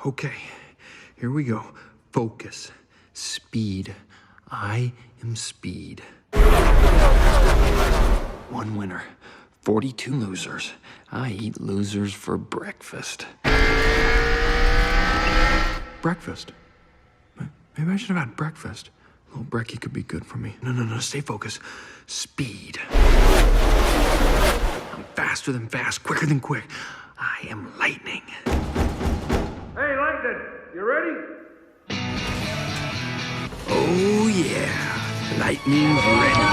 Okay, here we go. Focus. Speed. I am speed. One winner. 42 losers. I eat losers for breakfast. Breakfast? Maybe I should have had breakfast. A little brekkie could be good for me. No, stay focused. Speed. I'm faster than fast, quicker than quick. I am lightning. Hey, London, you ready? Oh yeah, lightning's ready.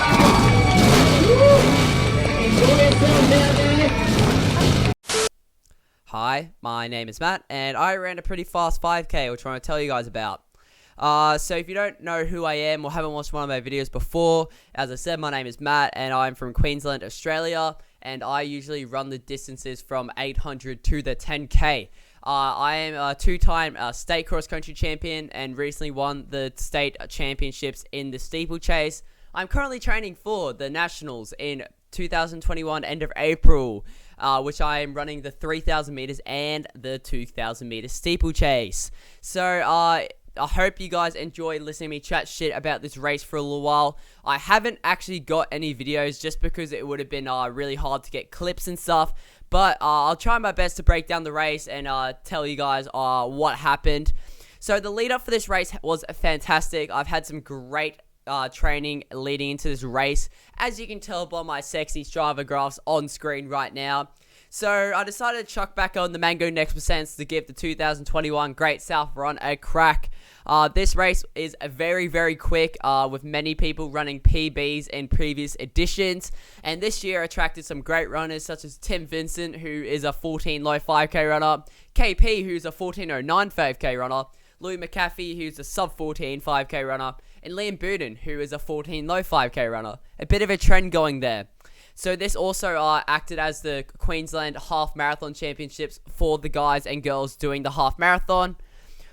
Hi, my name is Matt, and I ran a pretty fast 5K, which I want to tell you guys about. So if you don't know who I am or haven't watched one of my videos before, as I said, my name is Matt, and I'm from Queensland, Australia, and I usually run the distances from 800 to the 10K. I am a two-time state cross-country champion and recently won the state championships in the steeplechase. I'm currently training for the Nationals in 2021, end of April, which I am running the 3,000 meters and the 2,000 meter steeplechase. So, I hope you guys enjoy listening to me chat shit about this race for a little while. I haven't actually got any videos just because it would have been really hard to get clips and stuff. But I'll try my best to break down the race and tell you guys what happened. So the lead up for this race was fantastic. I've had some great training leading into this race, as you can tell by my sexy Strava graphs on screen right now. So I decided to chuck back on the Mango Next Percents to give the 2021 Great South Run a crack. This race is very, very quick, with many people running PBs in previous editions. And this year attracted some great runners such as Tim Vincent, who is a 14 low 5K runner, KP, who's a 14.09 5K runner, Louis McAfee, who's a sub 14 5K runner, and Liam Buden, who is a 14 low 5K runner. A bit of a trend going there. So this also acted as the Queensland Half Marathon Championships for the guys and girls doing the half marathon.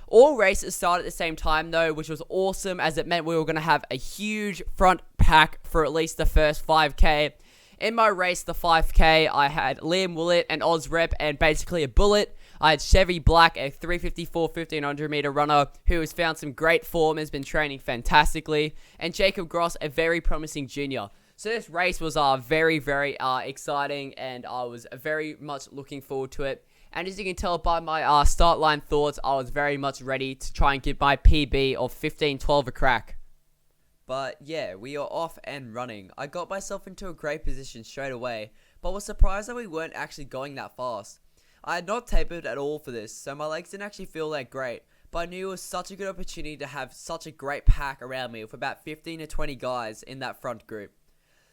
All races started at the same time though, which was awesome as it meant we were going to have a huge front pack for at least the first 5K. In my race, the 5K, I had Liam Willett, an Oz rep, and basically a bullet. I had Chevy Black, a 354 1500 meter runner who has found some great form, has been training fantastically, and Jacob Gross, a very promising junior. So this race was very, very exciting, and I was very much looking forward to it. And as you can tell by my start line thoughts, I was very much ready to try and get my PB of 15:12 a crack. But yeah, we are off and running. I got myself into a great position straight away, but was surprised that we weren't actually going that fast. I had not tapered at all for this, so my legs didn't actually feel that great, but I knew it was such a good opportunity to have such a great pack around me with about 15 to 20 guys in that front group.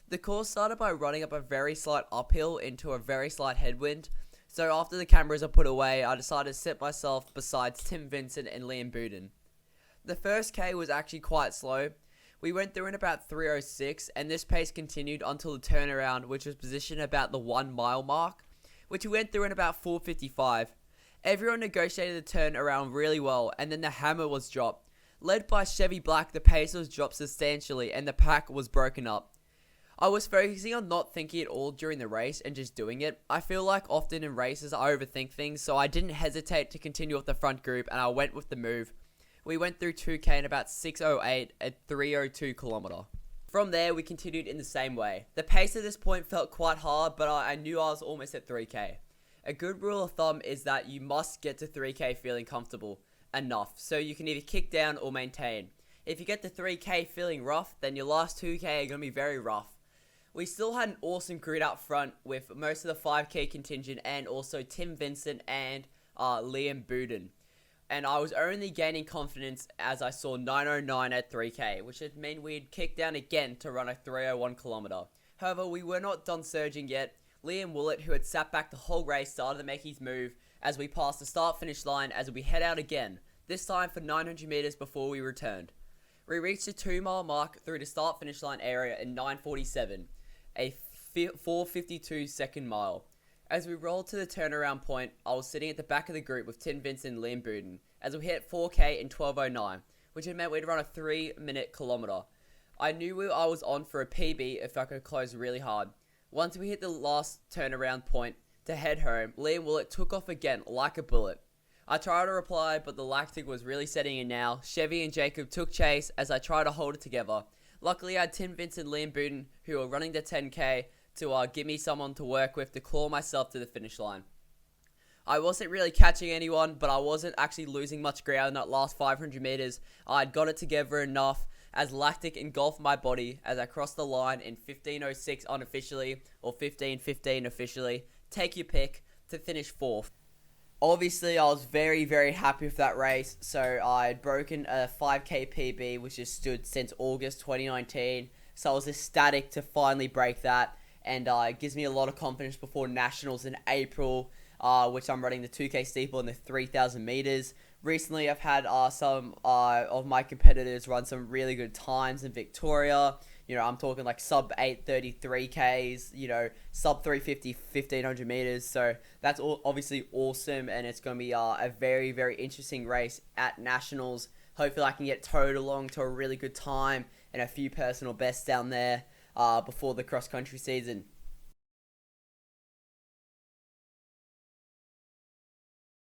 The course started by running up a very slight uphill into a very slight headwind, so after the cameras are put away, I decided to sit myself beside Tim Vincent and Liam Buden. The first K was actually quite slow. We went through in about 3:06, and this pace continued until the turnaround, which was positioned about the 1 mile mark, which we went through in about 4:55. Everyone negotiated the turn around really well, and then the hammer was dropped. Led by Chevy Black, the pace was dropped substantially, and the pack was broken up. I was focusing on not thinking at all during the race and just doing it. I feel like often in races I overthink things, so I didn't hesitate to continue with the front group and I went with the move. We went through 2K in about 6:08 at 3:02 kilometer. From there we continued in the same way. The pace at this point felt quite hard, but I knew I was almost at 3K. A good rule of thumb is that you must get to 3K feeling comfortable enough, so you can either kick down or maintain. If you get to 3K feeling rough, then your last 2K are going to be very rough. We still had an awesome grid up front with most of the 5K contingent and also Tim Vincent and Liam Buden. And I was only gaining confidence as I saw 9:09 at 3K, which would mean we'd kick down again to run a 3:01 kilometer. However, we were not done surging yet. Liam Willett, who had sat back the whole race, started to make his move as we passed the start-finish line as we head out again, this time for 900 meters before we returned. We reached the 2 mile mark through the start-finish line area in 9:47. A 4:52 second mile. As we rolled to the turnaround point, I was sitting at the back of the group with Tim Vincent and Liam Buden as we hit 4K in 12:09, which had meant we'd run a 3-minute kilometer. I knew I was on for a PB if I could close really hard. Once we hit the last turnaround point to head home, Liam Willett took off again like a bullet. I tried to reply, but the lactic was really setting in now. Chevy and Jacob took chase as I tried to hold it together. Luckily, I had Tim Vince and Liam Booten, who were running the 10k, to give me someone to work with to claw myself to the finish line. I wasn't really catching anyone, but I wasn't actually losing much ground in that last 500 meters. I'd got it together enough as lactic engulfed my body as I crossed the line in 15:06 unofficially, or 15:15 officially, take your pick, to finish 4th. Obviously, I was very, very happy with that race. So I had broken a 5k PB, which has stood since August 2019. So I was ecstatic to finally break that. And it gives me a lot of confidence before Nationals in April, which I'm running the 2k steeple and the 3,000 meters. Recently, I've had some of my competitors run some really good times in Victoria. You know, I'm talking like sub 8:33 Ks, you know, sub 350, 1500 meters. So that's obviously awesome, and it's going to be a very, very interesting race at Nationals. Hopefully I can get towed along to a really good time and a few personal bests down there before the cross-country season.